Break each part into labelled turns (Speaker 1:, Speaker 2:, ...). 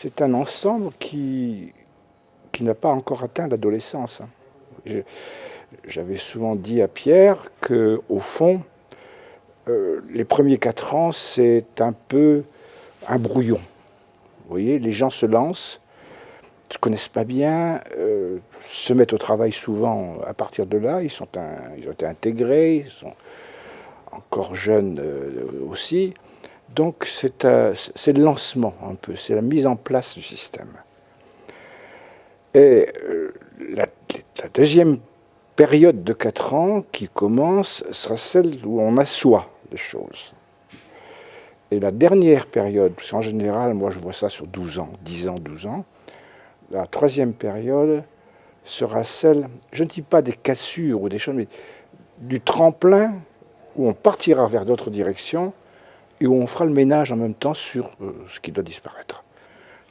Speaker 1: c'est un ensemble qui n'a pas encore atteint l'adolescence. J'avais souvent dit à Pierre qu'au fond, les premiers 4 ans, c'est un peu un brouillon. Vous voyez, les gens se lancent, ne se connaissent pas bien, se mettent au travail souvent à partir de là, ils ont été intégrés, ils sont encore jeunes aussi. Donc c'est le lancement un peu, c'est la mise en place du système. Et la deuxième période de 4 ans qui commence sera celle où on assoit les choses. Et la dernière période, parce qu'en général, moi je vois ça sur 12 ans, 10 ans, 12 ans, la troisième période sera celle, je ne dis pas des cassures ou des choses, mais du tremplin où on partira vers d'autres directions et où on fera le ménage en même temps sur ce qui doit disparaître.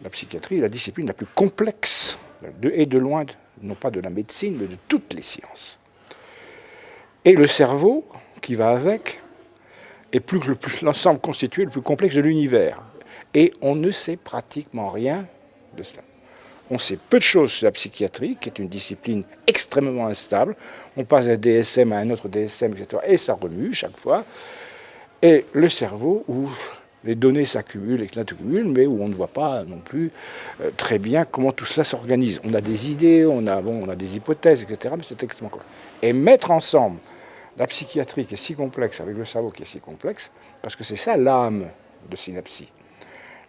Speaker 1: La psychiatrie est la discipline la plus complexe, et de loin, non pas de la médecine, mais de toutes les sciences. Et le cerveau, qui va avec, est plus que l'ensemble constitué le plus complexe de l'univers. Et on ne sait pratiquement rien de cela. On sait peu de choses sur la psychiatrie, qui est une discipline extrêmement instable. On passe d'un DSM à un autre DSM, etc. Et ça remue chaque fois. Et le cerveau, où les données s'accumulent et s'accumulent, mais où on ne voit pas non plus très bien comment tout cela s'organise. On a des idées, on a des hypothèses, etc., mais c'est extrêmement complexe. Et mettre ensemble la psychiatrie qui est si complexe avec le cerveau qui est si complexe, parce que c'est ça l'âme de Synapsie.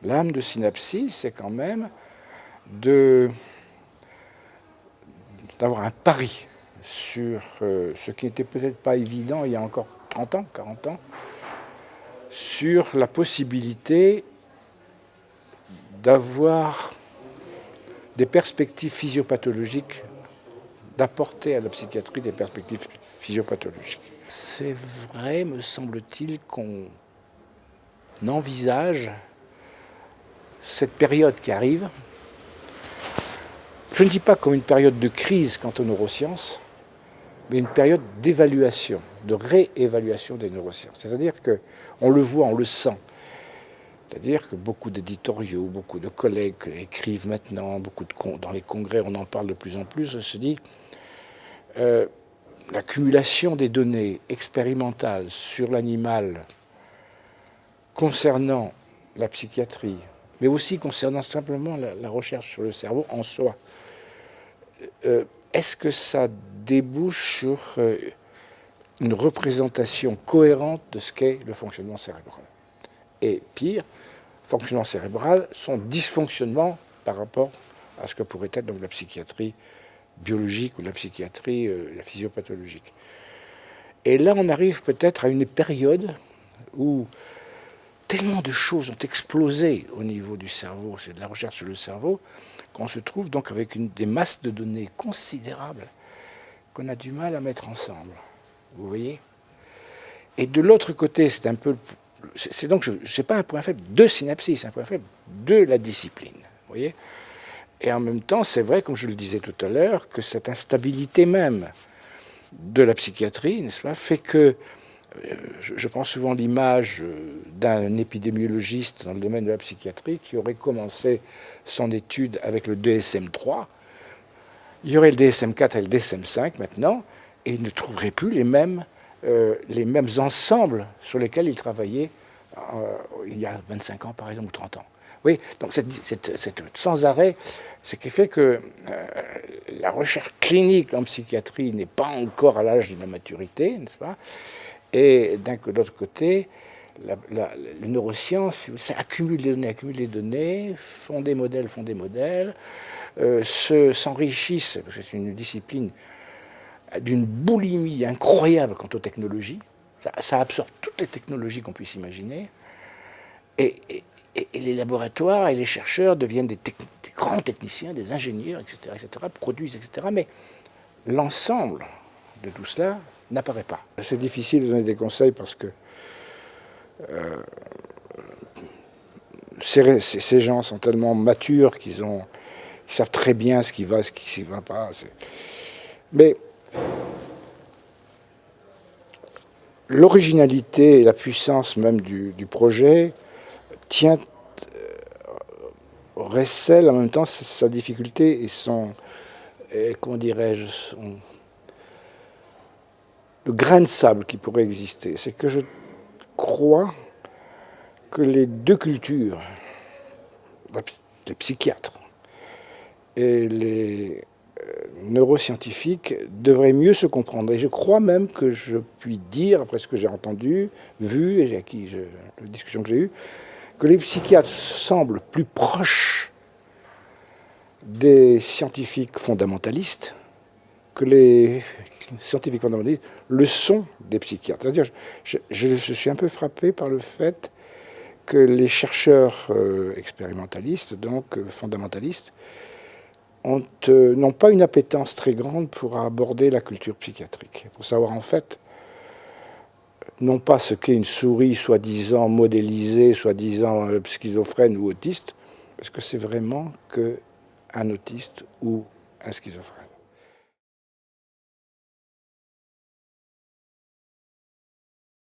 Speaker 1: L'âme de Synapsie, c'est quand même d'avoir un pari sur ce qui n'était peut-être pas évident il y a encore 30 ans, 40 ans, sur la possibilité d'avoir des perspectives physiopathologiques, d'apporter à la psychiatrie des perspectives physiopathologiques. C'est vrai, me semble-t-il, qu'on envisage cette période qui arrive, je ne dis pas comme une période de crise quant aux neurosciences, mais une période d'évaluation, de réévaluation des neurosciences. C'est-à-dire qu'on le voit, on le sent. C'est-à-dire que beaucoup d'éditoriaux, beaucoup de collègues écrivent maintenant, dans les congrès, on en parle de plus en plus, on se dit l'accumulation des données expérimentales sur l'animal concernant la psychiatrie, mais aussi concernant simplement la recherche sur le cerveau en soi, est-ce que ça débouche sur une représentation cohérente de ce qu'est le fonctionnement cérébral? Et pire, fonctionnement cérébral, son dysfonctionnement par rapport à ce que pourrait être donc la psychiatrie biologique ou la psychiatrie la physiopathologique. Et là, on arrive peut-être à une période où tellement de choses ont explosé au niveau du cerveau, c'est de la recherche sur le cerveau, qu'on se trouve donc avec des masses de données considérables qu'on a du mal à mettre ensemble. Vous voyez? Et de l'autre côté, c'est un peu... C'est donc, c'est pas un point faible de Synapsie, c'est un point faible de la discipline. Vous voyez? Et en même temps, c'est vrai, comme je le disais tout à l'heure, que cette instabilité même de la psychiatrie, n'est-ce pas, fait que je prends souvent l'image d'un épidémiologiste dans le domaine de la psychiatrie qui aurait commencé son étude avec le DSM-3. Il y aurait le DSM-4 et le DSM-5 maintenant, et il ne trouverait plus les mêmes ensembles sur lesquels il travaillait il y a 25 ans, par exemple, ou 30 ans. Oui, donc cette sans arrêt, ce qui fait que la recherche clinique en psychiatrie n'est pas encore à l'âge de la maturité, n'est-ce pas? Et de l'autre côté, les neurosciences, ça accumule les données, font des modèles, s'enrichissent, parce que c'est une discipline d'une boulimie incroyable quant aux technologies. Ça absorbe toutes les technologies qu'on puisse imaginer. Et les laboratoires et les chercheurs deviennent des grands techniciens, des ingénieurs, etc., produisent, etc. Mais l'ensemble de tout cela n'apparaît pas. C'est difficile de donner des conseils parce que ces gens sont tellement matures qu'ils savent très bien ce qui va, ce qui ne va pas. Mais l'originalité et la puissance même du projet tient recèle en même temps sa difficulté et comment dirais-je, le grain de sable qui pourrait exister. C'est que je crois que les deux cultures, les psychiatres et les neuroscientifiques, devraient mieux se comprendre. Et je crois même que je puis dire, après ce que j'ai entendu, vu, et la discussion que j'ai eue, que les psychiatres semblent plus proches des scientifiques fondamentalistes que les scientifiques fondamentalistes le sont des psychiatres. C'est-à-dire, je suis un peu frappé par le fait que les chercheurs expérimentalistes, donc fondamentalistes, n'ont pas une appétence très grande pour aborder la culture psychiatrique, pour savoir en fait, non pas ce qu'est une souris soi-disant modélisée, soi-disant schizophrène ou autiste, est-ce que c'est vraiment qu'un autiste ou un schizophrène.